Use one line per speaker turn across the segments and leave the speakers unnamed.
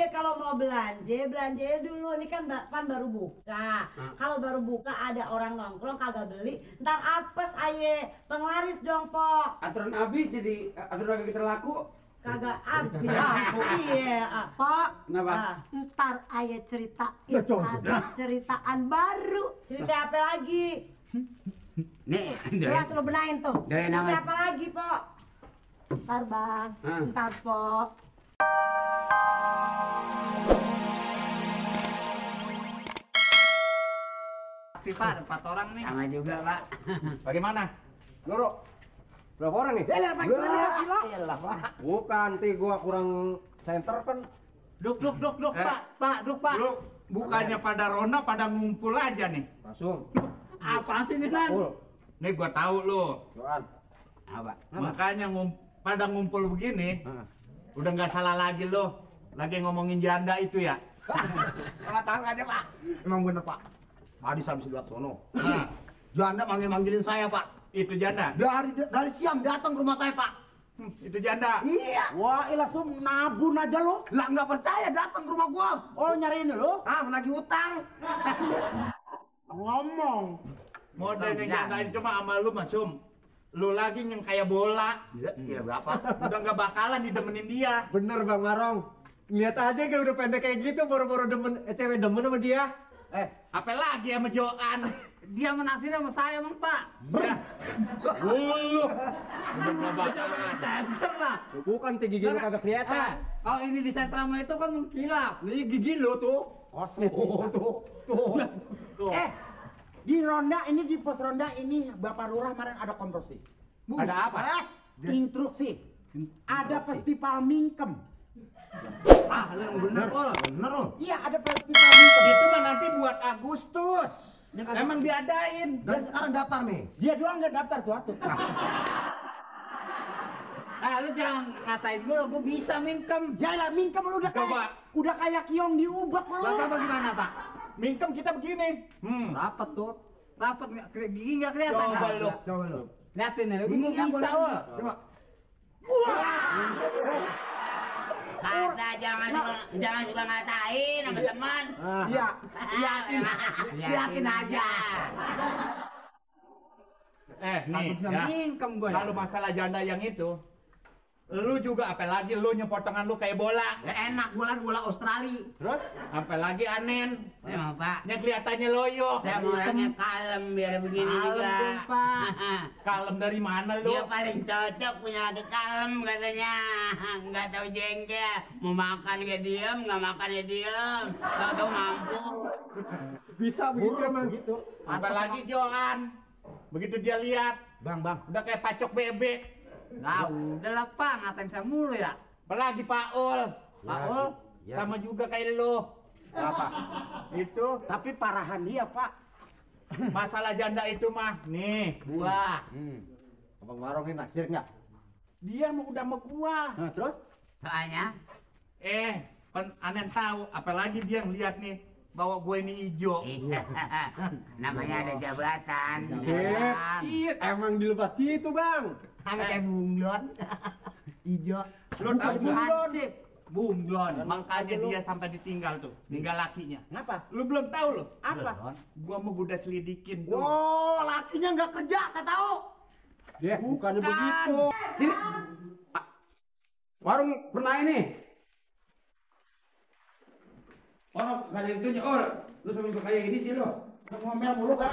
Iya kalau mau belanja dulu. Ini kan baru buka. Kalau baru buka ada orang nongkrong kagak beli, ntar apes aye penglaris dong, Pok.
Aturan habis jadi aturan kagak terlaku.
Kagak habis. Iya, Pok.
Kenapa?
Ntar aye ceritain ada ceritaan baru. Cerita apa lagi?
Nih,
Jelas lo benain tuh.
Cerita
apa lagi, Pok? Ntar, Bang. Ntar, Pok.
Pak, 4 orang nih.
Sama juga, Pak.
Bagaimana? Loro. Berapa orang nih?
Iyalah,
Pak. Bukan, gua kurang center kan.
Duk, Pak. Pak.
Bukannya pada ronda, pada ngumpul aja nih.
Langsung.
Apaan sih ini, Lan?
Nih gua tahu lo.
Doan. Apa?
Makanya pada ngumpul begini, udah nggak salah lagi lo. Lagi ngomongin janda itu ya.
Enggak tahu aja, Pak.
Emang bener, Pak.
Tadi habis lihat sono.
Nah,
Janda manggilin saya, Pak.
itu janda.
Dari siang datang ke rumah saya, Pak.
Itu janda.
Iya.
Wah, langsung nabun aja lo.
Lah nggak percaya datang ke rumah gua.
Oh, nyariin lo?
Ah, lagi utang.
Ngomong.
Modelnya janda itu cuma sama lu, Masum. Lu lagi yang kayak bola.
Iya, berapa?
Udah nggak bakalan didemenin dia.
Bener Bang Marong. Lihat aja kayak udah pendek kayak gitu baru-baru cewek demen sama dia.
Apa lagi sama Joan?
Dia menaksir sama saya, Bang, Pak.
Ya. Lu. Udah nggak bakalan.
Center lah.
Bukan gigi lu kagak kelihatan.
Kalau ini di sentrama itu kan mengkilap.
Nih gigi lu tuh. Tuh.
Di ronda ini, di pos ronda ini, Bapak Lurah kemarin ada konversi.
Ada apa?
Instruksi. Ada festival mingkem.
Ah, lu yang bener, Pol.
Bener loh.
Iya, ada festival mingkem.
Itu mah nanti buat Agustus. Emang diadain.
Dan sekarang daftar nih.
Dia doang nggak daftar tuh, atuh.
Lu jangan ngatain gue bisa mingkem.
Yalah, mingkem lu udah kayak kiong diubek lu.
Bapak bagaimana, Pak?
Mingkem kita begini.
Rapat tuh.
Rapat gigi nggak kelihatan.
Coba lu.
Liatin ya, gue
Iya,
bisa, Pol.
Coba.
Kata jangan suka ngatain sama teman.
Iya,
Liatin aja.
Nih, ya.
Mingkem gue.
Kalau masalah janda yang itu, lu juga apalagi lu nyepotongan lu kayak bola.
Enak gua lagi bola Australia.
Terus apalagi Anen.
Saya mau, Pak.
Yang kelihatannya loyo.
Saya mau orangnya kalem biar begini juga.
Pak.
Kalem dari mana lu?
Dia paling cocok punya laki kalem katanya. Nggak tahu jengkel. Mau makan dia diem, nggak makan dia diem. Tahu-tahu mampu.
Bisa begitu emang.
Apalagi Joan. Begitu dia lihat,
Bang.
udah kayak pacok bebek.
Lah, udah lah, Pak, ngatain saya mulu ya.
Apalagi Paul.
Paul,
Sama juga kayak lu.
Apa?
Itu
Tapi parahan dia, Pak.
masalah janda itu mah. Nih, gua.
Bang Marong ini naksir nggak?
Dia mau udah sama gua.
Nah, terus?
Soalnya
Kan Anen tahu, apalagi dia ngeliat nih bahwa gue ini hijau.
namanya ada jabatan.
Iya,
Emang dilepas situ Bang.
Sama kayak bunglon. Ijo.
lu tahu
hansip.
bunglon. Makanya dia sampai ditinggal tuh, tinggal lakinya.
Ngapa?
Lu belum tahu lo?
Apa?
Gua mau udah selidikin tuh.
Oh, lakinya nggak kerja, saya tahu.
Dia bukannya begitu.
Sini. Warung pernah ini. Orang gak ada yang itunya, lu sambil kayak gini sih lo.
Ngomel mulu kan?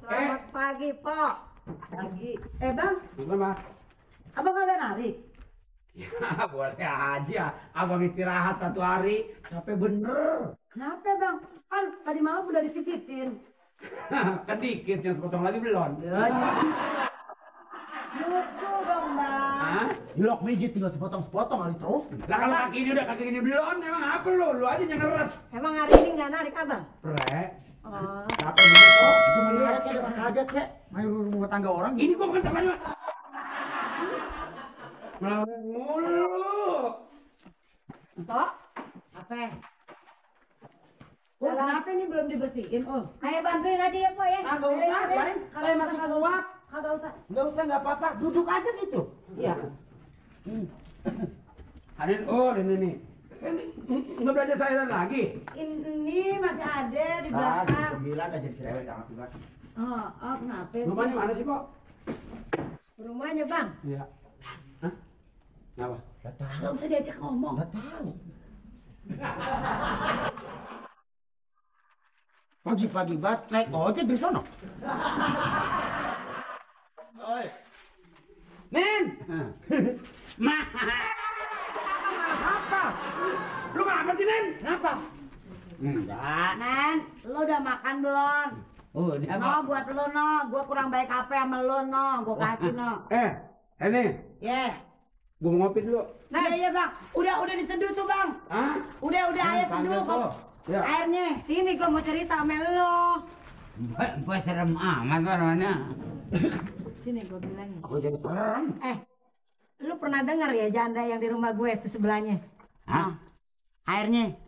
Selamat pagi, Pok. Pagi. Bang,
Kenapa?
abang kagak narik?
Ya, boleh aja. Abang istirahat 1 hari, capek bener.
Kenapa, Bang? Kan tadi malam udah dipijitin.
Kan dikit, yang sepotong lagi belum.
Musuh dong, Bang.
Hah?
Dilok mijit tinggal sepotong-sepotong kali terus.
Lah kalau kaki ini belum, emang apa lu aja yang ngeres.
Emang hari ini nggak narik, Abang?
Pre,
Oh.
capek bener kok.
Cuma lihat kayak dengan kaget ya. Main rumah tangga orang.
Ini kok bukan tangannya. Melawan mulu.
Tok? Apa? Kenapa ini belum dibersihin, Ul? Ayo bantuin aja ya, Pok ya.
Kagak usah, Bain. Kalau masih kuat.
Kagak usah.
Nggak usah, nggak apa-apa. Duduk aja situ. Iya.
Hadir, ini nih. Ini nggak belanja sayuran lagi?
Ini masih ada di belakang.
Gila dah jadi cerewet amat juga.
Oh, kenapa sih?
Rumahnya mana sih, Pok?
Rumahnya, Bang.
Iya. Hah? Kenapa?
Nggak usah diajak ngomong.
Nggak tahu. Pagi-pagi banget naik ojek di sono.
Oi.
Nen!
Mah.
Apa? Lu ngapa sih, Nen?
Kenapa?
Enggak.
Nen, lu udah makan belum?
Udah,
No, buat lu, no. Gua kurang baik apa sama lu, no. Gua kasih, no.
Nih.
Ya.
Gua mau ngopi dulu.
Nah, iya, Bang. Udah diseduh tuh, Bang.
Hah?
Udah air
panggil
seduh.
tuh.
Ya.
Airnya. Sini gua mau cerita sama lu.
Gua serem amat orangnya.
Sini gua bilangin.
Aku jadi serem.
Lu pernah dengar ya janda yang di rumah gue itu sebelahnya?
Hah?
Airnya.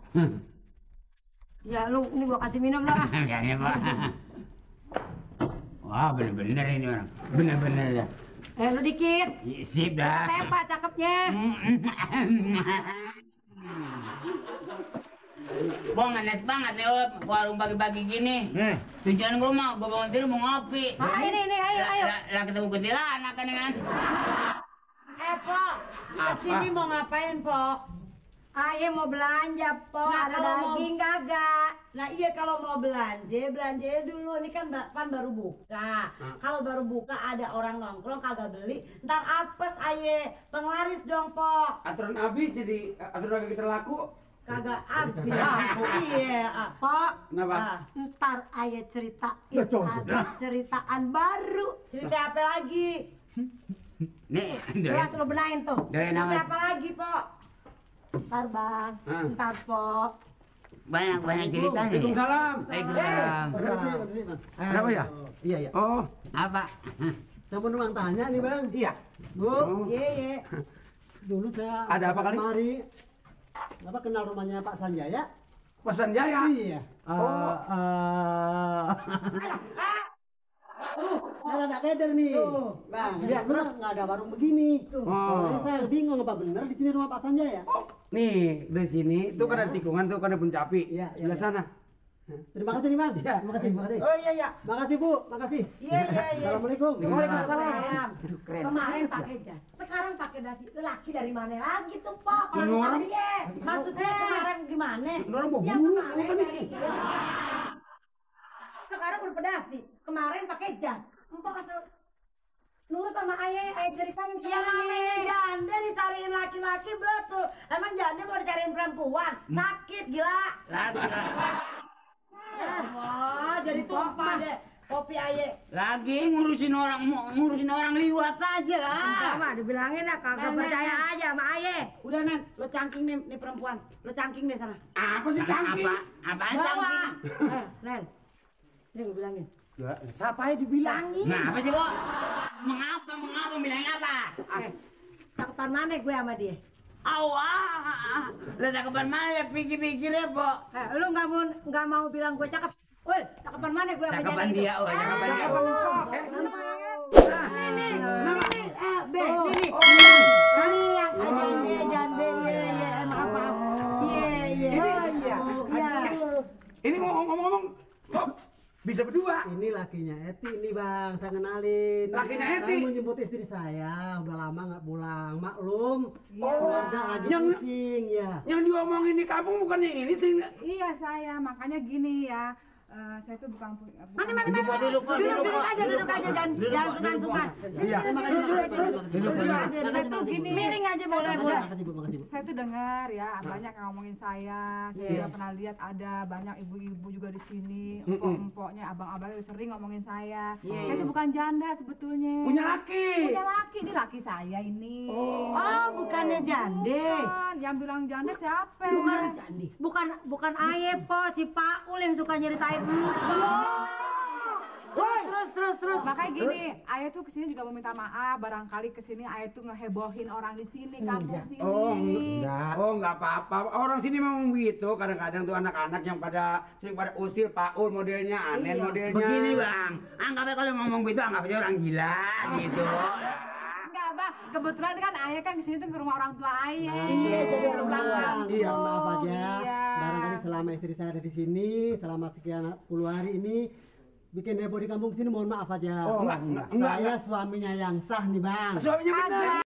Ya lu, ini gua kasih minum lah.
Kayaknya, Pak. Wah, bener-bener ini orang. Bener-bener ya.
Lu dikit.
Sip dah.
Tepa cakepnya.
Gua ngenes banget lewat warung pagi-pagi gini. Tujuan gua mah, gua bangun tidur mau ngopi.
Ini, ayo.
Lah ketemu kuntilanak kan kan.
Po, kesini mau ngapain, Po? Ayo mau belanja, Po.
Nah,
Ada
kalau
daging kagak?
Nah iya kalau mau belanja dulu. Ini kan baru buka. Kalau baru buka ada orang nongkrong kagak beli, ntar apes aye penglaris dong, Po.
Aturan habis jadi aturan kita laku.
Kagak habis. Iya.
Po,
Kenapa?
ntar ayo ceritain ada ceritaan baru.
Cerita apa lagi?
Nih,
Jelas lu benain tuh.
doyan
Cerita
amat.
apa lagi, Po?
Ntar bang, ntar Po.
Banyak cerita nih.
Waalaikumsalam.
Waalaikumsalam.
Kenapa ya?
Iya.
Oh,
Apa?
Saya mau numpang tanya nih bang. Iya. Bu,
Iya.
dulu saya
Ada apa kali?
kemari. Apa kenal rumahnya Pak Sanjaya?
pesan Jaya.
Iya. Ada nggak keder nih, bang. Lihat terus nggak ada warung begini. Makanya saya bingung apa benar di sini rumah Pak Sanjaya.
Nih, di sini tuh kan ada tikungan tuh kan ada puncapi.
Iya, iya,
Sebelah sana.
Terima kasih nih bang.
Iya.
Terima kasih.
Oh iya.
Makasih bu, makasih.
Iya.
Assalamualaikum.
Waalaikumsalam.
Keren.
Kemarin pakai jas, sekarang pakai dasi. Laki dari mana lagi tuh Po?
Ini orang.
Maksudnya kemarin gimana?
Orang mau
Ya
bunuh,
kemarin
bukan
dari
itu.
Sekarang udah pedasi. Kemarin pakai jas. Empok asal nurut sama ayah ceritain
Ya namanya janda dicariin laki-laki betul. Emang janda mau dicariin perempuan? Sakit gila. Wah, jadi tumpah deh kopi aye.
Lagi ngurusin orang liwat aja lah.
Sama dibilangin lah kagak percaya aja sama ayah.
Udah Nen, lo cangking nih perempuan. Lo cangking deh sana.
Apa sih cangking?
Apaan
Bawa.
cangking?
Nen, ini gue bilangin.
Siapa yang dibilangin?
Nah, apa sih, Bo? Mengapa bilangnya apa?
Cakepan mana gue sama dia?
Awah, lah cakapan mana ya pikir-pikir ya, Bo?
Lu nggak mau bilang gue cakep? Woi, cakepan mana gue sama
Cakapan
janda itu?
dia, oh, cakapan dia.
Ini, yang janda, maaf. Iya.
Ini ngomong-ngomong, kok bisa berdua?
Ini lakinya Eti nih bang, saya kenalin.
Lakinya Eti?
Saya mau jemput istri saya, udah lama nggak pulang. Maklum, keluarga lagi pusing ya.
Yang diomongin di kampung bukan yang ini sih.
Iya saya, makanya gini ya. Saya tuh bukan
Mana? Duduk aja, jangan sungkan-sungkan.
Iya.
Duduk aja. Saya tuh gini. Miring aja boleh.
Makasih bu.
Saya tuh dengar ya banyak yang ngomongin saya. Saya juga pernah lihat ada banyak ibu-ibu juga di sini. Empok-empoknya, abang-abangnya sering ngomongin saya. Saya tuh bukan janda sebetulnya.
Punya laki.
Punya laki, ini laki saya ini.
Oh, bukannya jande.
Bukan, yang bilang janda siapa?
Bukan ayah Po, si Paul yang suka nyeritain. Terus.
Makanya gini, Ayah tuh kesini juga mau minta maaf. Barangkali kesini Ayah tuh ngehebohin orang di sini, kampung sini.
Enggak apa-apa. Orang sini memang begitu. Kadang-kadang tuh anak-anak yang sering pada usil Paul modelnya, Anen modelnya.
Begini, Bang. Anggapnya kalau ngomong begitu, anggap aja orang gila gitu.
Enggak, Bang. kebetulan kan ayah kan kesini tuh ke rumah orang tua ayah.
Iya, jadi orang
Pulang
tua.
kampung.
Iya, maaf aja.
Iya.
Barangkali selama istri saya ada di sini, selama sekian puluh hari ini bikin heboh di kampung sini, mohon maaf aja.
Oh, enggak.
Saya suaminya yang sah nih, Bang.
Suaminya benar.